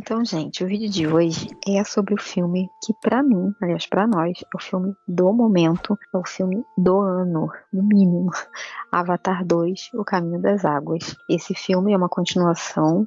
Então, gente, o vídeo de hoje é sobre o filme que, pra mim, aliás, pra nós, é o filme do momento, é o filme do ano, no mínimo. Avatar 2, O Caminho das Águas. Esse filme é uma continuação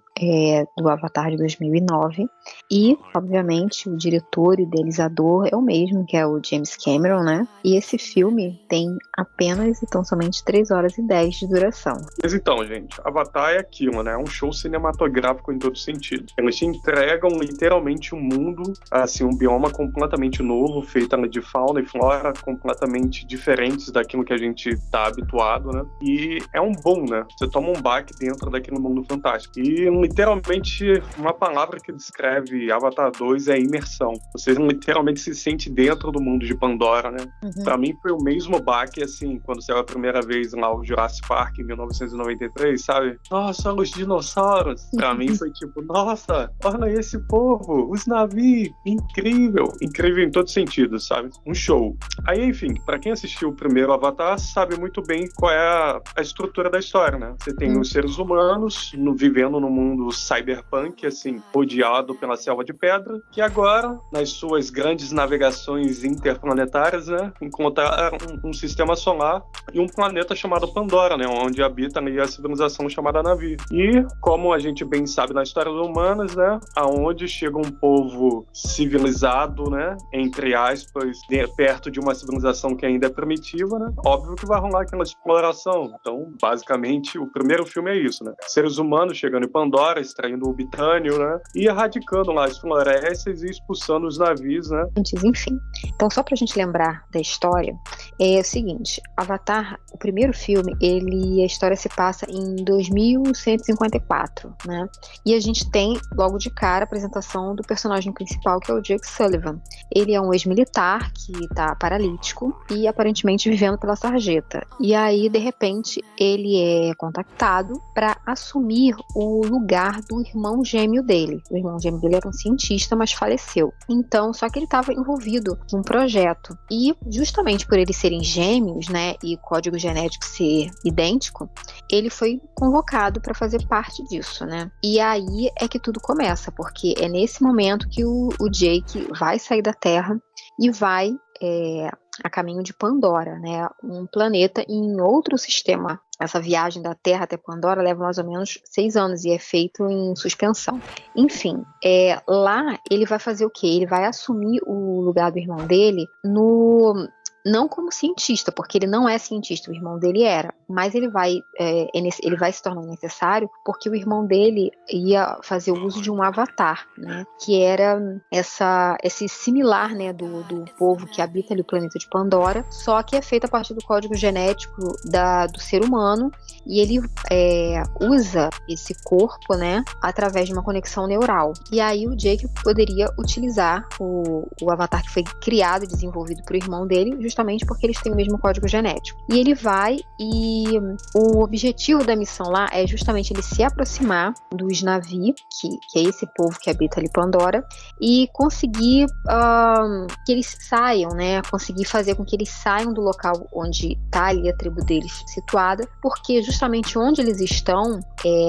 do Avatar de 2009 e, obviamente, o diretor e idealizador é o mesmo, que é o James Cameron, né? E esse filme tem apenas e tão somente 3 horas e 10 de duração. Mas então, gente, Avatar é aquilo, né? É um show cinematográfico em todo sentido. Eles te entregam literalmente um mundo, assim, um bioma completamente novo, feito de fauna e flora completamente diferentes daquilo que a gente tá habituado, né? E é um boom, né? Você toma um baque dentro daquele mundo fantástico. E literalmente uma palavra que descreve Avatar 2 é imersão. Você literalmente se sente dentro do mundo de Pandora, né? Pra mim foi o mesmo baque, assim, quando saiu a primeira vez lá o Jurassic Park em 1993, sabe? Nossa, os dinossauros. Pra mim foi tipo, nossa, olha esse povo, os navios, incrível. Incrível em todo sentido, sabe? Um show. Aí, enfim, pra quem assistiu o primeiro Avatar, sabe muito bem qual é a estrutura da história, né? Você tem os seres humanos vivendo no mundo cyberpunk, assim, rodeado pela selva de pedra, que agora, nas suas grandes navegações interplanetárias, né, encontraram um sistema solar e um planeta chamado Pandora, né, onde habita ali a civilização chamada Na'vi. E, como a gente bem sabe na história dos humanos, né, aonde chega um povo civilizado, né, entre aspas, perto de uma civilização que ainda é primitiva, né, óbvio que vai rolar aquela exploração. Então, basicamente, o primeiro filme é isso, né, seres humanos chegando em Pandora, extraindo o bitânio, né, e erradicando lá as florestas e expulsando os navios, né. Enfim, então só pra gente lembrar da história, é o seguinte, Avatar, o primeiro filme, a história se passa em 2154, né? E a gente tem, logo de cara, a apresentação do personagem principal, que é o Jake Sullivan. Ele é um ex-militar que tá paralítico e aparentemente vivendo pela sarjeta. E aí, de repente, ele é contactado para assumir o lugar do irmão gêmeo dele. O irmão gêmeo dele era um cientista, mas faleceu. Então, só que ele estava envolvido num projeto. E, justamente por eles serem gêmeos, né, e código genético ser idêntico, ele foi convocado para fazer parte disso, né? E aí é que tudo começa, porque é nesse momento que o Jake vai sair da Terra e vai a caminho de Pandora, né? Um planeta em outro sistema. Essa viagem da Terra até Pandora leva mais ou menos 6 anos e é feito em suspensão. Enfim, lá ele vai fazer o quê? Ele vai assumir o lugar do irmão dele não como cientista, porque ele não é cientista, o irmão dele era, mas ele vai se tornar necessário porque o irmão dele ia fazer o uso de um avatar, né, que era esse similar, né, do povo que habita ali o planeta de Pandora, só que é feito a partir do código genético do ser humano, e ele usa esse corpo, né, através de uma conexão neural. E aí o Jake poderia utilizar o avatar que foi criado e desenvolvido para o irmão dele, justamente porque eles têm o mesmo código genético. E ele vai, e o objetivo da missão lá é justamente ele se aproximar dos Na'vi, que é esse povo que habita ali Pandora, e conseguir que eles saiam, né? Conseguir fazer com que eles saiam do local onde está ali a tribo deles situada, porque justamente onde eles estão,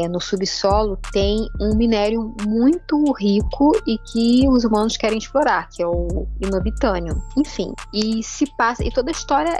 no subsolo, tem um minério muito rico e que os humanos querem explorar, que é o inobitânio. Enfim, e toda a história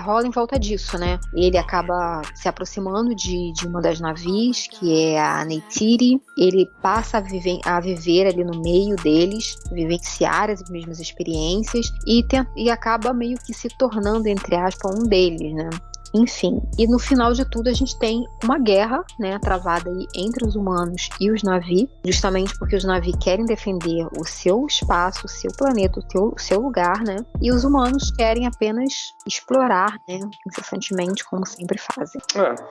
rola em volta disso, né? Ele acaba se aproximando de uma das navios, que é a Neytiri. Ele passa a viver ali no meio deles, vivenciar as mesmas experiências e acaba meio que se tornando, entre aspas, um deles, né? Enfim, e no final de tudo a gente tem uma guerra, né, travada aí entre os humanos e os Na'vi, justamente porque os Na'vi querem defender o seu espaço, o seu planeta, o seu lugar, né, e os humanos querem apenas explorar, né, incessantemente, como sempre fazem.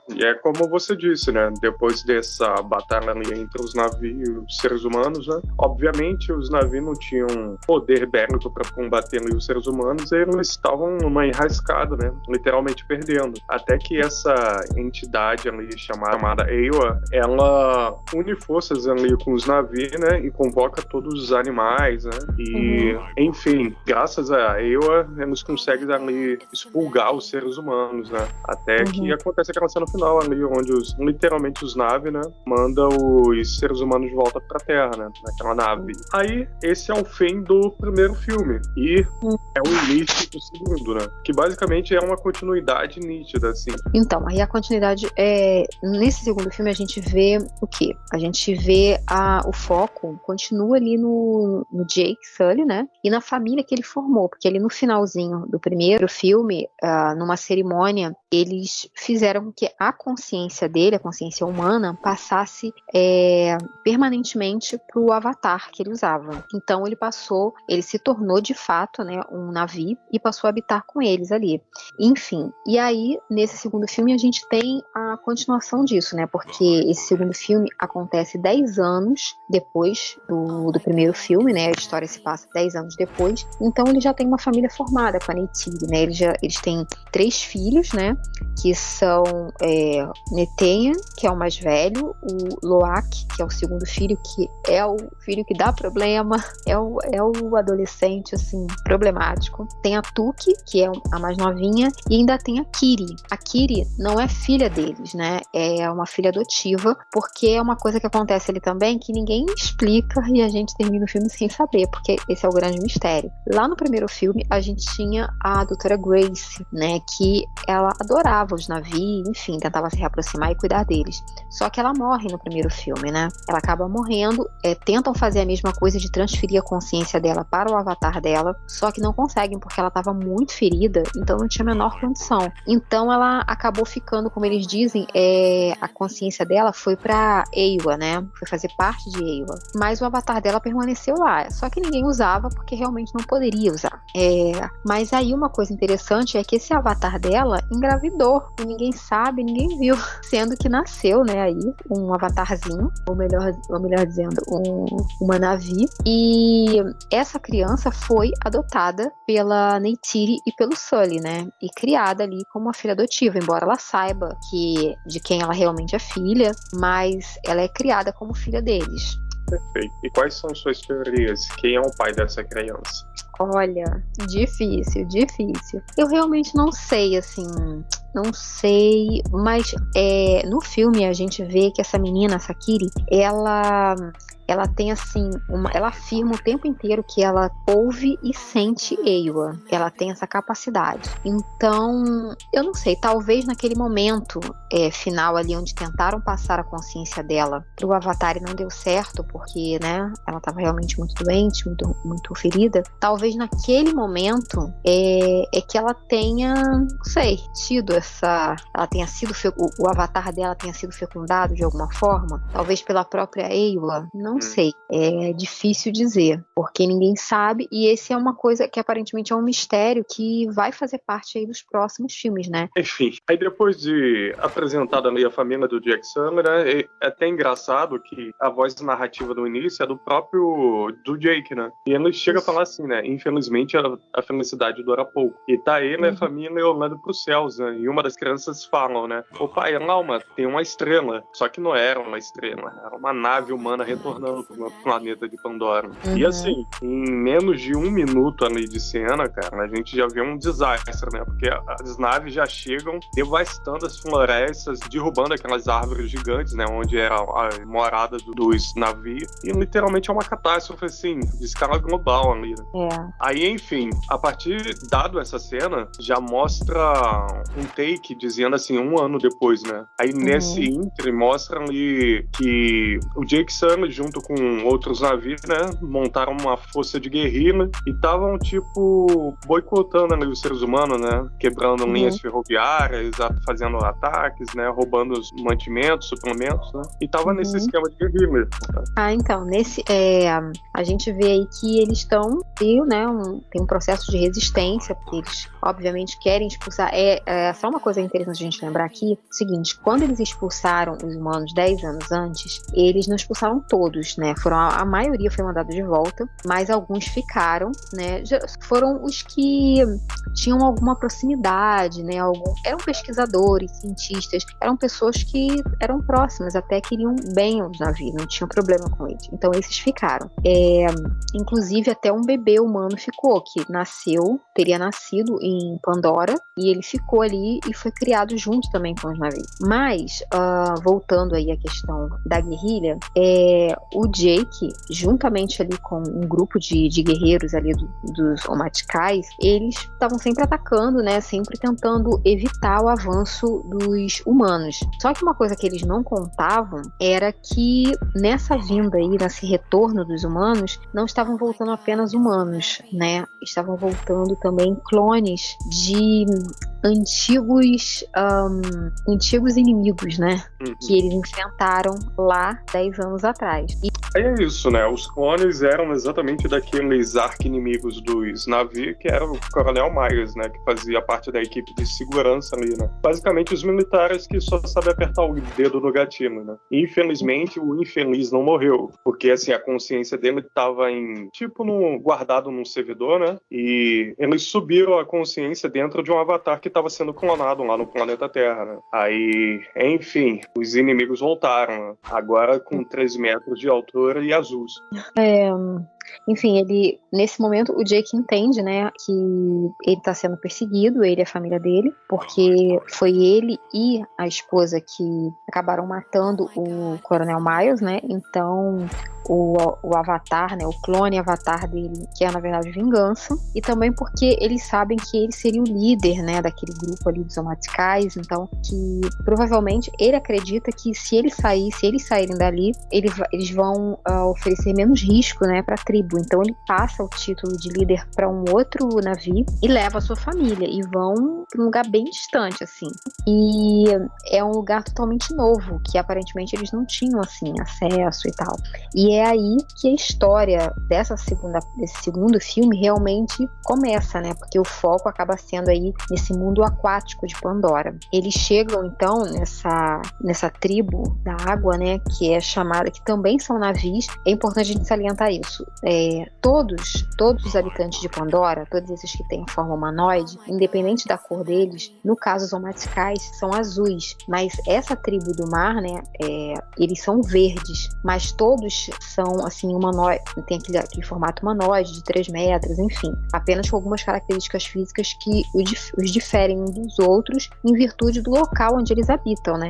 E é como você disse, né, depois dessa batalha ali entre os Na'vi e os seres humanos, né, obviamente os Na'vi não tinham poder bélico para combater ali os seres humanos, e eles estavam numa enrascada, né, literalmente perdendo. acontecendo, até que essa entidade ali chamada Eywa, ela une forças ali com os Na'vi, né, e convoca todos os animais, né, e enfim, graças a Eywa, eles conseguem ali expurgar os seres humanos, né, até que acontece aquela cena final ali, onde literalmente os Na'vi, né, manda os seres humanos de volta pra Terra, né, naquela nave. Aí, esse é o fim do primeiro filme, e é o início do segundo, né, que basicamente é uma continuidade nítida, assim. Então, aí a continuidade nesse segundo filme a gente vê o quê? A gente vê o foco continua ali no Jake Sully, né, e na família que ele formou, porque ali no finalzinho do primeiro filme, numa cerimônia, eles fizeram com que a consciência dele, a consciência humana, passasse permanentemente para o avatar que ele usava. Então ele se tornou de fato, né, um Na'vi e passou a habitar com eles ali. Enfim, e aí nesse segundo filme a gente tem a continuação disso, né, porque esse segundo filme acontece 10 anos depois do primeiro filme, né, a história se passa 10 anos depois, então ele já tem uma família formada com a Neytiri, né, eles têm 3 filhos, né, que são Netenha, que é o mais velho, o Loak, que é o segundo filho, que é o filho que dá problema, é o adolescente, assim, problemático. Tem a Tuki, que é a mais novinha, e ainda tem a Kiri. A Kiri não é filha deles, né? É uma filha adotiva, porque é uma coisa que acontece ali também que ninguém explica e a gente termina o filme sem saber, porque esse é o grande mistério. Lá no primeiro filme, a gente tinha a doutora Grace, né? Que ela adorava os Na'vi, enfim, tentava se reaproximar e cuidar deles. Só que ela morre no primeiro filme, né? Ela acaba morrendo, tentam fazer a mesma coisa de transferir a consciência dela para o avatar dela, só que não conseguem porque ela estava muito ferida, então não tinha a menor condição. Então ela acabou ficando, como eles dizem, a consciência dela foi para Eywa, né? Foi fazer parte de Eywa. Mas o avatar dela permaneceu lá, só que ninguém usava porque realmente não poderia usar. Mas aí uma coisa interessante é que esse avatar dela engravidou e ninguém sabe, ninguém viu, sendo que nasceu, né, aí um avatarzinho, ou melhor dizendo, uma Na'vi, e essa criança foi adotada pela Neytiri e pelo Sully, né, e criada ali como uma filha adotiva, embora ela saiba de quem ela realmente é filha, mas ela é criada como filha deles. Perfeito. E quais são suas teorias? Quem é o pai dessa criança? Olha, difícil. Eu realmente não sei, assim, não sei, mas no filme a gente vê que essa menina, essa Kiri, ela tem assim, ela afirma o tempo inteiro que ela ouve e sente Eywa. Ela tem essa capacidade. Então, eu não sei, talvez naquele momento final ali onde tentaram passar a consciência dela pro avatar e não deu certo, porque, né, ela estava realmente muito doente, muito, muito ferida. Talvez naquele momento que ela tenha, não sei, tido ela tenha sido, o avatar dela tenha sido fecundado de alguma forma, talvez pela própria Eywa, não sei, é difícil dizer, porque ninguém sabe, e esse é uma coisa que aparentemente é um mistério que vai fazer parte aí dos próximos filmes, né? Enfim, aí depois de apresentada ali a família do Jake Sully, né, é até engraçado que a voz narrativa do início é do próprio do Jake, né? E ele chega a falar assim, né? Infelizmente a felicidade dura pouco. E tá ele e a família olhando pros céus, né? E uma das crianças falam, né? O pai, Alma, tem uma estrela. Só que não era uma estrela, era uma nave humana retornando pro planeta de Pandora. E assim, em menos de 1 minuto ali de cena, cara, a gente já vê um desastre, né? Porque as naves já chegam devastando as florestas, derrubando aquelas árvores gigantes, né? Onde era a morada dos navios. E literalmente é uma catástrofe, assim, de escala global ali, né? Aí, enfim, a partir dado essa cena, já mostra um take dizendo assim, 1 ano depois, né? Aí nesse intre mostra ali que o Jake Sully, junto com outros navios, né, montaram uma força de guerrilha e estavam, tipo, boicotando ali os seres humanos, né? Quebrando linhas ferroviárias, fazendo ataques, né? Roubando os mantimentos, suplementos, né? E tava nesse esquema de guerrilha. Então, a gente vê aí que eles estão, né, tem um processo de resistência, porque eles, obviamente, querem expulsar. Só uma coisa interessante a gente lembrar aqui, o seguinte, quando eles expulsaram os humanos 10 anos antes, eles não expulsaram todos, todos, né, a maioria foi mandado de volta, mas alguns ficaram, né, foram os que tinham alguma proximidade, né, eram pesquisadores, cientistas, eram pessoas que eram próximas, até queriam bem aos navios, não tinham problema com eles. Então esses ficaram. Inclusive até um bebê humano ficou, que teria nascido em Pandora, e ele ficou ali e foi criado junto também com os navios. Mas, voltando aí à questão da guerrilha, o Jake, juntamente ali com um grupo de guerreiros ali dos Omaticais, eles estavam sempre atacando, né, sempre tentando evitar o avanço dos humanos. Só que uma coisa que eles não contavam era que nessa vinda aí, nesse retorno dos humanos, não estavam voltando apenas humanos, né, estavam voltando também clones de antigos inimigos, né? Que eles enfrentaram lá 10 anos atrás. É isso, né? Os clones eram exatamente daqueles arqui-inimigos dos navios, que era o Coronel Myers, né? Que fazia parte da equipe de segurança ali, né? Basicamente os militares que só sabem apertar o dedo no gatilho, né? E, infelizmente, o infeliz não morreu, porque, assim, a consciência dele estava guardado num servidor, né? E eles subiram a consciência dentro de um avatar que estava sendo clonado lá no planeta Terra, né? Aí, enfim, os inimigos voltaram, né? Agora com 13 metros de altura e azuis. Enfim, nesse momento, o Jake entende, né, que ele está sendo perseguido, ele e a família dele, porque foi ele e a esposa que acabaram matando o Coronel Miles, né? Então, o avatar, né, o clone avatar dele, que é na verdade vingança, e também porque eles sabem que ele seria o líder, né, daquele grupo ali dos Omaticais, então que provavelmente ele acredita que se eles saírem dali, eles vão oferecer menos risco, né, para a tribo. Então ele passa o título de líder para um outro navio e leva a sua família e vão para um lugar bem distante, assim. E é um lugar totalmente novo, que aparentemente eles não tinham assim acesso e tal. E é aí que a história desse segundo filme realmente começa, né? Porque o foco acaba sendo aí nesse mundo aquático de Pandora. Eles chegam então nessa tribo da água, né? Que é chamada, que também são navios. É importante a gente salientar isso. Todos os habitantes de Pandora, todos esses que têm forma humanoide, independente da cor deles, no caso os Omaticais, são azuis. Mas essa tribo do mar, né? Eles são verdes, mas todos são assim humanoide, tem aquele formato humanoide de 3 metros, enfim, apenas com algumas características físicas que os diferem uns dos outros em virtude do local onde eles habitam, né?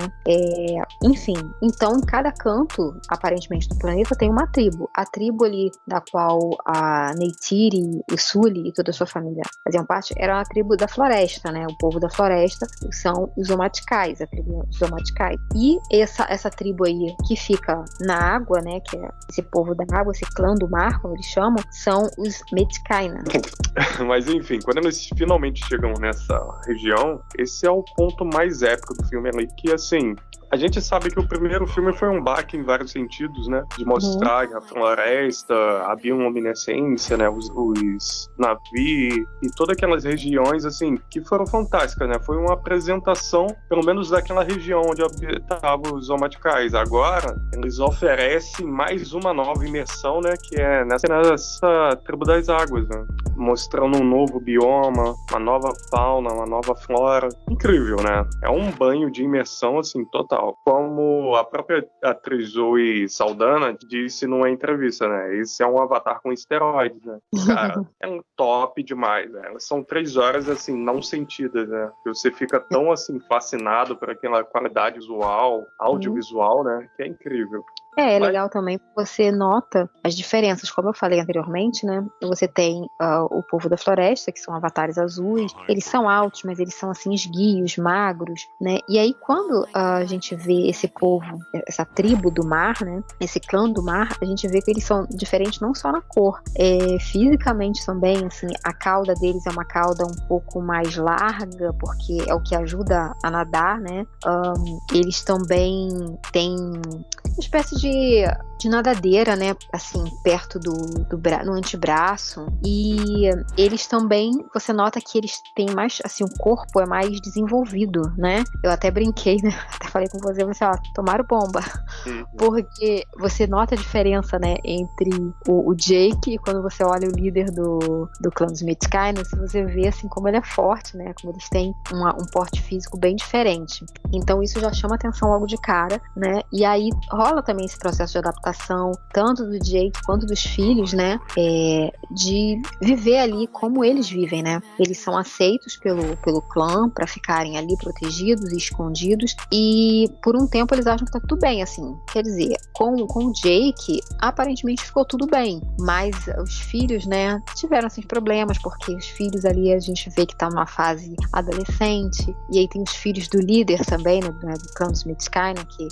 Enfim, então em cada canto, aparentemente, do planeta tem uma tribo. A tribo ali da qual a Neytiri, o Sully e toda a sua família faziam parte era a tribo da floresta, né? O povo da floresta são os Omaticais, a tribo dos Omaticais. E essa tribo aí que fica na água, né? Que é esse povo da água, esse clã do mar, como eles chamam, são os Metkayina. Mas enfim, quando eles finalmente chegam nessa região, esse é o ponto mais épico do filme ali, que assim, a gente sabe que o primeiro filme foi um baque em vários sentidos, né? De mostrar a floresta, a bioluminescência, né? Os navios e todas aquelas regiões, assim, que foram fantásticas, né? Foi uma apresentação, pelo menos daquela região onde habitavam os Omaticais. Agora, eles oferecem mais uma nova imersão, né? Que é nessa tribo das águas, né? Mostrando um novo bioma, uma nova fauna, uma nova flora. Incrível, né? É um banho de imersão, assim, total. Como a própria atriz Zoe Saldana disse numa entrevista, né? Esse é um avatar com esteroides, né? Cara, é um top demais, né? São 3 horas, assim, não sentidas, né? Você fica tão, assim, fascinado por aquela qualidade visual, audiovisual, né? Que é incrível. É legal também, você nota as diferenças, como eu falei anteriormente, né? Você tem o povo da floresta, que são avatares azuis, eles são altos, mas eles são assim esguios, magros, né? E aí quando a gente vê esse povo, essa tribo do mar, né? Esse clã do mar, a gente vê que eles são diferentes não só na cor, fisicamente também, assim, a cauda deles é uma cauda um pouco mais larga, porque é o que ajuda a nadar, né? Eles também têm espécie de nadadeira, né, assim, perto no antebraço, e eles também, você nota que eles têm mais, assim, o corpo é mais desenvolvido, né, eu até brinquei, né, até falei com você, tomaram bomba, porque você nota a diferença, né, entre o Jake, quando você olha o líder do clã dos Midskyners, você vê, assim, como ele é forte, né, como eles têm um porte físico bem diferente, então isso já chama atenção logo de cara, né, e aí rola também esse processo de adaptação, tanto do Jake quanto dos filhos, né, de viver ali como eles vivem, né, eles são aceitos pelo clã para ficarem ali protegidos e escondidos, e por um tempo eles acham que tá tudo bem, assim, quer dizer, com o Jake, aparentemente ficou tudo bem, mas os filhos, né, tiveram esses problemas, porque os filhos ali a gente vê que tá numa fase adolescente, e aí tem os filhos do líder também, né, do clã dos Midskyners, que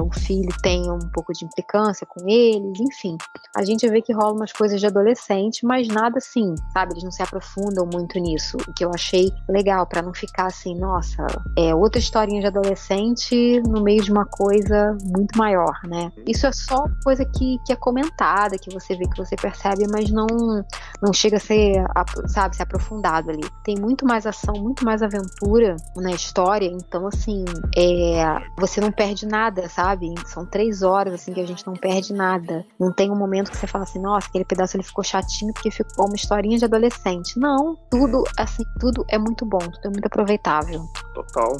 o filho tem um pouco de implicância com eles, enfim, a gente vê que rola umas coisas de adolescente, mas nada assim, sabe, eles não se aprofundam muito nisso, o que eu achei legal, pra não ficar assim, nossa, outra historinha de adolescente no meio de uma coisa muito maior, né, isso é só coisa que é comentada, que você vê, que você percebe, mas não chega a ser, sabe, se aprofundado ali, tem muito mais ação, muito mais aventura na história, então assim, você não perde nada, sabe, são 3 horas, assim, que a gente não perde nada, não tem um momento que você fala assim, nossa, aquele pedaço ele ficou chatinho porque ficou uma historinha de adolescente, não, tudo, assim, tudo é muito bom, tudo é muito aproveitável. Total.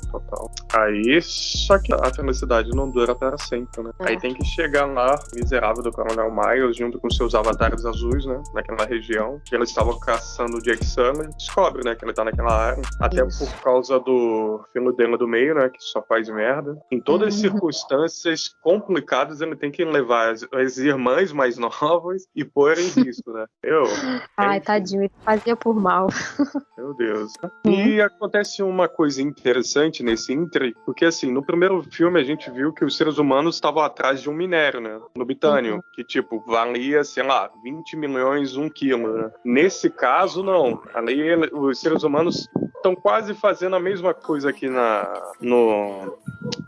Aí, só que a felicidade não dura para sempre, né? Aí tem que chegar lá, miserável do Coronel Miles, junto com seus avatares azuis, né? Naquela região, que eles estavam caçando o Jake Sully, descobre, né, que ele tá naquela área, até por causa do filho dele do meio, né, que só faz merda. Em todas as circunstâncias complicadas, ele tem que levar as irmãs mais novas e pôr em risco, né? Ai, tadinho, ele fazia por mal. Meu Deus. E acontece uma coisa interessante nesse Inter, porque assim, no primeiro filme a gente viu que os seres humanos estavam atrás de um minério, né? No Bitânio, que tipo, valia, sei lá, 20 milhões 1 quilo, né? Nesse caso, não. Ali os seres humanos estão quase fazendo a mesma coisa aqui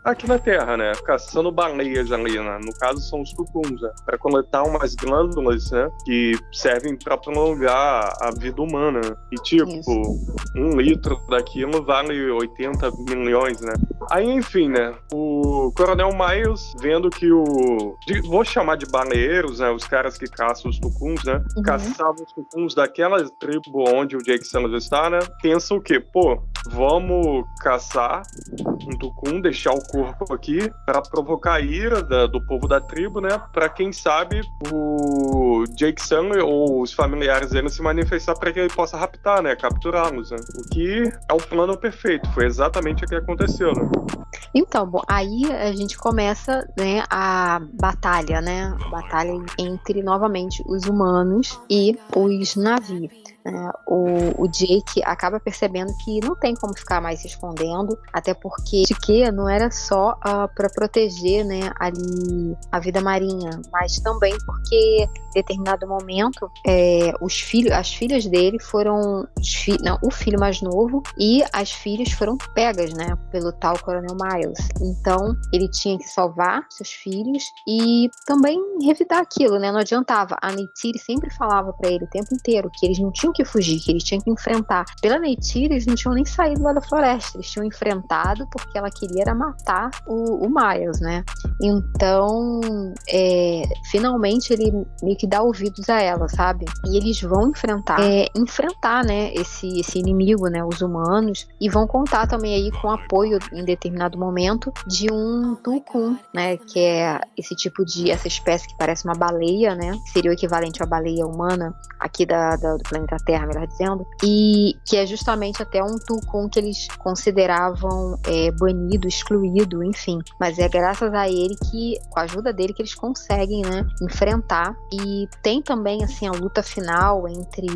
aqui na Terra, né? Caçando baleias ali, né? No caso são os tucuns, né? Para coletar umas glândulas, né? Que servem para prolongar a vida humana. E tipo, 1 litro daquilo vale 80 milhões, né? Aí, enfim, né? O Coronel Miles, vendo que vou chamar de baleeiros, né? Os caras que caçam os tucuns, né? Caçavam os tucuns daquela tribo onde o Jake Sully está, né? Pensa o quê? Pô, vamos caçar um tucum, deixar o corpo aqui para provocar a ira do povo da tribo, né? Para quem sabe o Jake Sully ou os familiares dele se manifestar para que ele possa raptar, né? Capturá-los, né? O que é o plano perfeito. Foi exatamente o que aconteceu, né? Então, bom, aí a gente começa, né, a batalha, né? A batalha entre, novamente, os humanos e os Na'vi. O Jake acaba percebendo que não tem como ficar mais se escondendo, até porque que não era só para proteger, né, ali a vida marinha, mas também porque em determinado momento as filhas dele foram o filho mais novo e as filhas foram pegas, né, pelo tal Coronel Miles. Então ele tinha que salvar seus filhos e também revidar aquilo, né? Não adiantava. A Neytiri sempre falava para ele o tempo inteiro que eles não tinham que fugir, que eles tinham que enfrentar. Pela Neytiri, eles não tinham nem saído lá da floresta, eles tinham enfrentado porque ela queria era matar o Miles, né? Então, finalmente ele meio que dá ouvidos a ela, sabe? E eles vão enfrentar, né, esse inimigo, né, os humanos, e vão contar também aí com apoio em determinado momento de um tucum, né, que é essa espécie que parece uma baleia, né, que seria o equivalente à baleia humana aqui do planeta Terra, melhor dizendo, e que é justamente até um tucum que eles consideravam banido, excluído, enfim, mas é graças a ele com a ajuda dele que eles conseguem, né, enfrentar. E tem também, assim, a luta final entre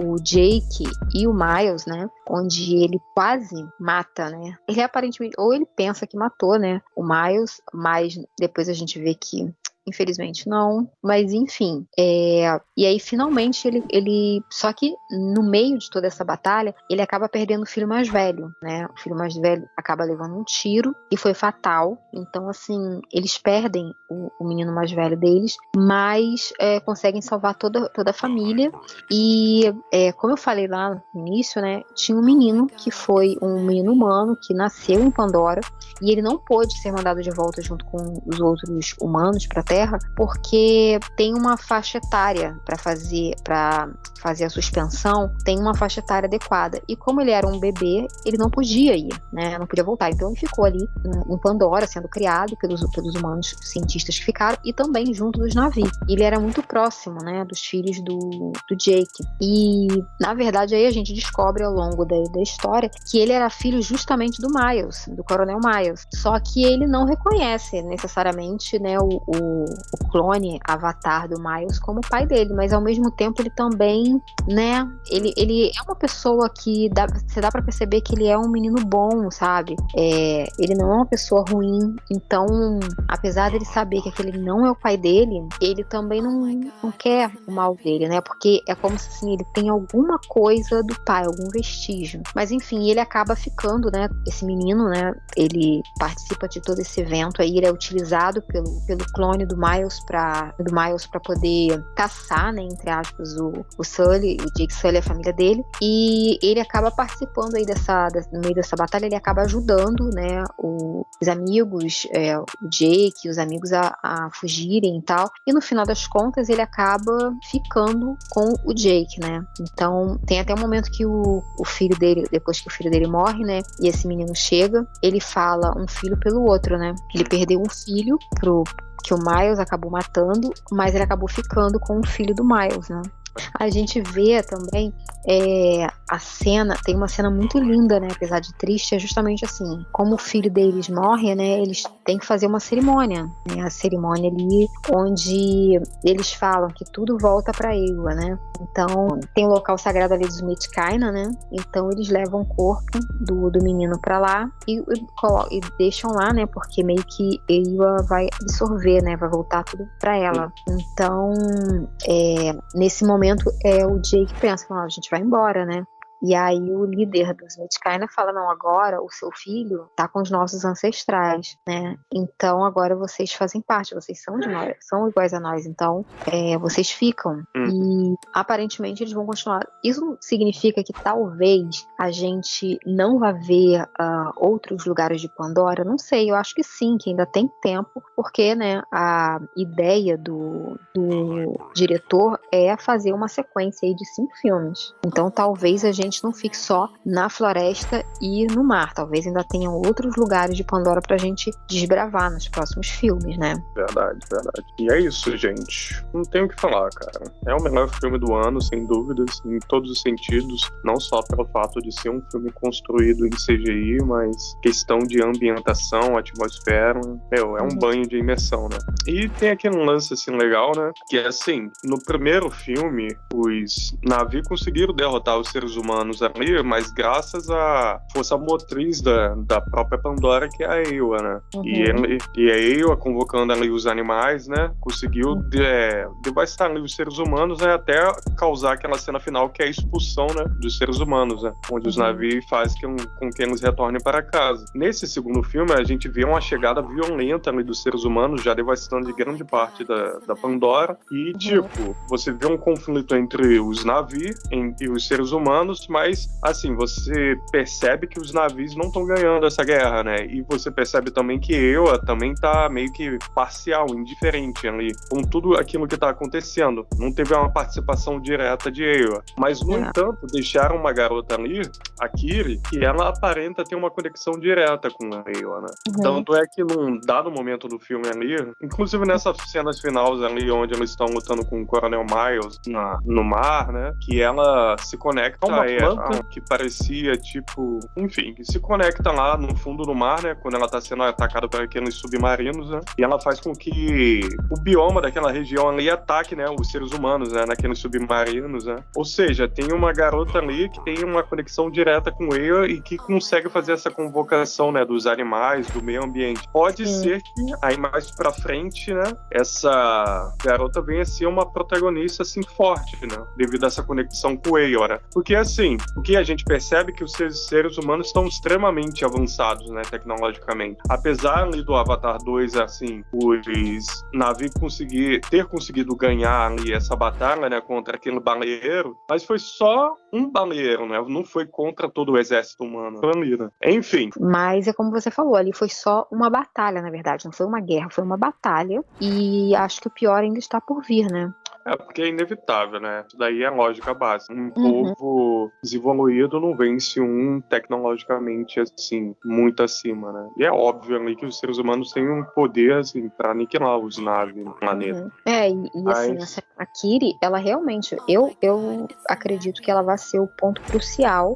o Jake e o Miles, né, onde ele quase mata, né, ele aparentemente, ou ele pensa que matou, né, o Miles, mas depois a gente vê que, infelizmente não, mas enfim. E aí, finalmente, ele... Só que, no meio de toda essa batalha, ele acaba perdendo o filho mais velho, né? O filho mais velho acaba levando um tiro e foi fatal. Então, assim, eles perdem o menino mais velho deles, mas conseguem salvar toda a família. E, como eu falei lá no início, né? Tinha um menino que foi um menino humano que nasceu em Pandora e ele não pôde ser mandado de volta junto com os outros humanos para a Terra porque tem uma faixa etária para fazer a suspensão, tem uma faixa etária adequada. E como ele era um bebê, ele não podia ir, né? Não podia voltar. Então ele ficou ali em Pandora, sendo criado pelos humanos cientistas que ficaram e também junto dos Na'vi. Ele era muito próximo, né, dos filhos do Jake. E, na verdade, aí a gente descobre ao longo da história que ele era filho justamente do Miles, do Coronel Miles. Só que ele não reconhece necessariamente, né, o clone avatar do Miles como pai dele, mas ao mesmo tempo ele também, né, ele é uma pessoa que você dá pra perceber que ele é um menino bom, sabe? Ele não é uma pessoa ruim. Então, apesar dele saber que aquele não é o pai dele, ele também não quer o mal dele, né? Porque é como se assim, ele tem alguma coisa do pai, algum vestígio. Mas enfim, ele acaba ficando, né? Esse menino, né? Ele participa de todo esse evento aí, ele é utilizado pelo clone do Miles para poder caçar, né? Entre aspas, o Sully, o Jake Sully e a família dele. E ele acaba participando aí no meio dessa batalha, ele acaba ajudando, né? Os amigos, o Jake, os amigos a fugirem e tal. E no final das contas, ele acaba ficando com o Jake, né? Então, tem até um momento que o filho dele, depois que o filho dele morre, né? E esse menino chega, ele fala um filho pelo outro, né? Ele perdeu um filho que o Miles acabou matando, mas ele acabou ficando com o filho do Miles, né? A gente vê também a cena, tem uma cena muito linda, né? Apesar de triste, é justamente assim, como o filho deles morre, né? Eles têm que fazer uma cerimônia, né? A cerimônia ali onde eles falam que tudo volta pra Eywa, né? Então, tem o local sagrado ali dos Metkayina, né? Então, eles levam o corpo do menino pra lá e deixam lá, né? Porque meio que Eywa vai absorver, né? Vai voltar tudo pra ela. Então, nesse momento, o Jake pensa, a gente vai embora, né? E aí o líder dos Metkayina fala, não, agora o seu filho tá com os nossos ancestrais, né? Então agora vocês fazem parte, vocês são de nós, são iguais a nós, então vocês ficam. E aparentemente eles vão continuar. Isso significa que talvez a gente não vá ver outros lugares de Pandora? Não sei, eu acho que sim, que ainda tem tempo, porque, né, a ideia do diretor é fazer uma sequência aí de 5 filmes. Então talvez a gente não fique só na floresta e no mar. Talvez ainda tenham outros lugares de Pandora pra gente desbravar nos próximos filmes, né? Verdade. E é isso, gente. Não tenho o que falar, cara. É o melhor filme do ano, sem dúvidas, em todos os sentidos. Não só pelo fato de ser um filme construído em CGI, mas questão de ambientação, atmosfera. É um banho de imersão, né? E tem aquele lance, assim, legal, né? Que é assim, no primeiro filme, os Na'vi conseguiram derrotar os seres humanos ali, mas graças à força motriz da própria Pandora, que é a Eywa, né? E a Eywa, convocando ali os animais, né? Conseguiu devastar ali os seres humanos, né? Até causar aquela cena final que é a expulsão, né? Dos seres humanos, né? Onde os Na'vi faz com que eles retornem para casa. Nesse segundo filme, a gente vê uma chegada violenta ali dos seres humanos, já devastando de grande parte da Pandora. E, tipo, você vê um conflito entre os Na'vi e os seres humanos, mas, assim, você percebe que os Na'vis não estão ganhando essa guerra, né? E você percebe também que Eywa também tá meio que parcial, indiferente ali, com tudo aquilo que tá acontecendo. Não teve uma participação direta de Eywa. Mas, no entanto, deixaram uma garota ali, a Kiri, que ela aparenta ter uma conexão direta com a Eywa, né? Tanto é que num dado momento do filme ali, inclusive nessas cenas finais ali, onde eles estão lutando com o Coronel Miles no mar, né? Que ela se conecta a planta que parecia tipo, enfim, que se conecta lá no fundo do mar, né, quando ela tá sendo atacada por aqueles submarinos, né, e ela faz com que o bioma daquela região ali ataque, né, os seres humanos, né, naqueles submarinos, né. Ou seja, tem uma garota ali que tem uma conexão direta com Ewa e que consegue fazer essa convocação, né, dos animais, do meio ambiente. Pode ser que aí mais pra frente, né, essa garota venha a ser uma protagonista assim forte, né, devido a essa conexão com Ewa, né? Porque assim, o que a gente percebe é que os seres humanos estão extremamente avançados, né, tecnologicamente. Apesar ali do Avatar 2, assim, os Na'vi ter conseguido ganhar ali essa batalha, né, contra aquele baleeiro, mas foi só um baleeiro, né? Não foi contra todo o exército humano ali, né? Enfim. Mas é como você falou, ali foi só uma batalha, na verdade, não foi uma guerra, foi uma batalha, e acho que o pior ainda está por vir, né? É porque é inevitável, né? Isso daí é lógica básica. Um povo desenvolvido não vence um tecnologicamente, assim, muito acima, né? E é óbvio ali que os seres humanos têm um poder, assim, pra aniquilar os naves no planeta. Assim, a Kiri, ela realmente, eu acredito que ela vai ser o ponto crucial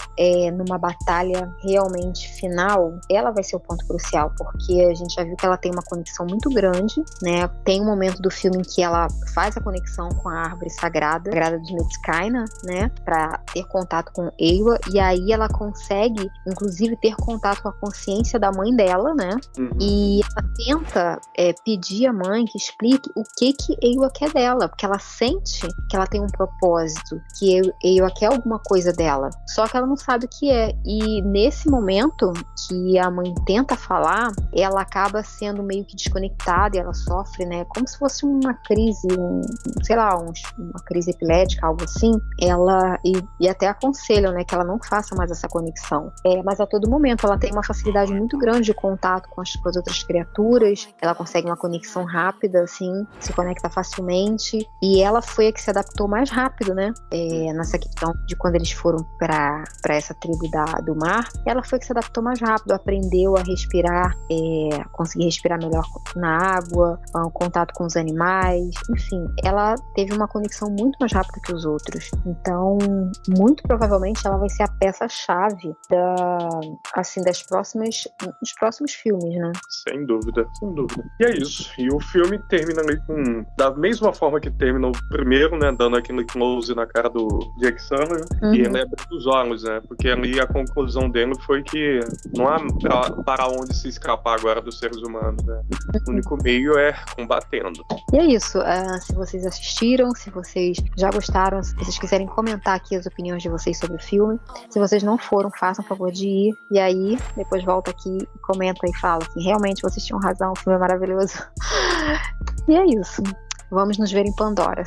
numa batalha realmente final. Ela vai ser o ponto crucial, porque a gente já viu que ela tem uma conexão muito grande, né? Tem um momento do filme em que ela faz a conexão com a árvore sagrada dos Metzkaina, né, para ter contato com Eywa, e aí ela consegue, inclusive, ter contato com a consciência da mãe dela, né, e ela tenta pedir à mãe que explique o que Eywa quer dela, porque ela sente que ela tem um propósito, que Eywa quer alguma coisa dela, só que ela não sabe o que é, e nesse momento que a mãe tenta falar, ela acaba sendo meio que desconectada, e ela sofre, né, como se fosse uma crise, uma crise epilética, algo assim, ela, e até aconselham, né, que ela não faça mais essa conexão. Mas a todo momento ela tem uma facilidade muito grande de contato com as outras criaturas, ela consegue uma conexão rápida, assim, se conecta facilmente, e ela foi a que se adaptou mais rápido, né, nessa questão de quando eles foram para essa tribo do mar, ela foi a que se adaptou mais rápido, aprendeu a respirar, conseguir respirar melhor na água, contato com os animais, enfim, ela teve uma conexão muito mais rápida que os outros. Então, muito provavelmente ela vai ser a peça-chave dos próximos filmes, né? Sem dúvida, sem dúvida. E é isso. E o filme termina ali da mesma forma que termina o primeiro, né? Dando aquele close na cara do Jake Sully. E ele abre os olhos, né? Porque ali a conclusão dele foi que não há para onde se escapar agora dos seres humanos, né? O único meio é combatendo. E é isso. Se vocês assistiram, se vocês já gostaram, se vocês quiserem comentar aqui as opiniões de vocês sobre o filme. Se vocês não foram, façam o favor de ir. E aí, depois volta aqui e comenta e fala assim, realmente vocês tinham razão, o filme é maravilhoso. E é isso. Vamos nos ver em Pandora.